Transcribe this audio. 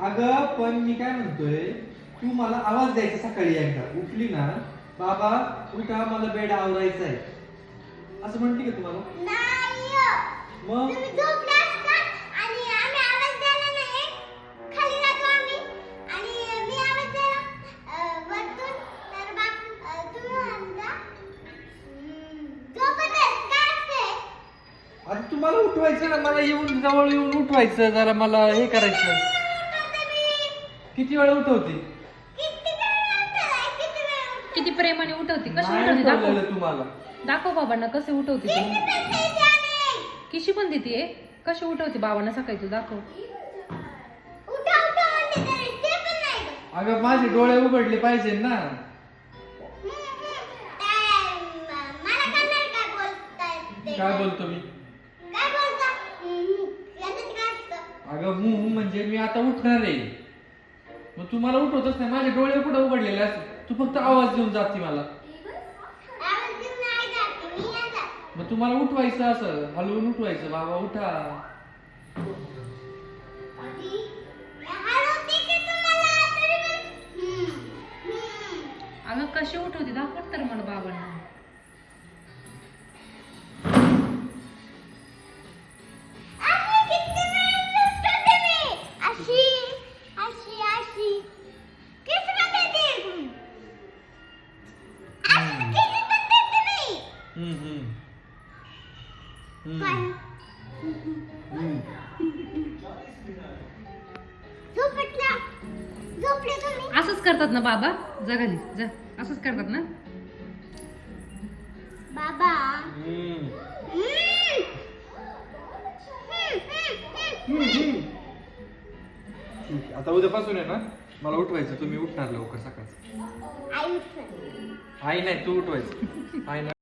अगं पण मी काय म्हणतोय, तू मला आवाज द्यायचा सकाळी एकदा उठली ना, बाबा उठा मला बेड आवरायचा आहे, असं म्हणते का तुम्हाला? नाही हो. मग तुम्ही झोपले असतात आणि आम्ही आवाज द्यायला नाही. खाली जातो आम्ही आणि मी आवाज द्यायला वरतून तर बाप तुम्ही म्हणता झोपतच काय असते? आता तुम्हाला उठवायचं ना, मला येऊन जवळ येऊन उठवायचं, जरा मला हे करायचं. किती वेळ उठवते? किती प्रेमाने उठवते, कशी नाही उठवते दाखव. उठवलेलं तुम्हाला. दाखव बाबांना कसे उठवते तू. किशी पण देते कशी उठवते बाबांना सकाळी, तू दाखव. अगं माझे डोळे उघडले पाहिजे ना. काय बोलतो मी? अगं म्हणजे मी आता उठणार आहे, मग तू मला उठवतच नाही, माझे डोळे कुठे उघडलेले असते, तू फक्त आवाज देऊन जाते मला. मग तुम्हाला उठवायचं, असं हलवून उठवायचं, बाबा उठा. अगं कशी उठवते दाखव तर मला बाबांना. असंच करतात ना बाबा, जगाली जा, असंच करतात ना बाबा. आता उद्यापासून आहे ना, मला उठवायचं, तुम्ही उठणार लवकर सकाळचं. आई उठते. आई नाही, तू उठवायचं. आई नाही.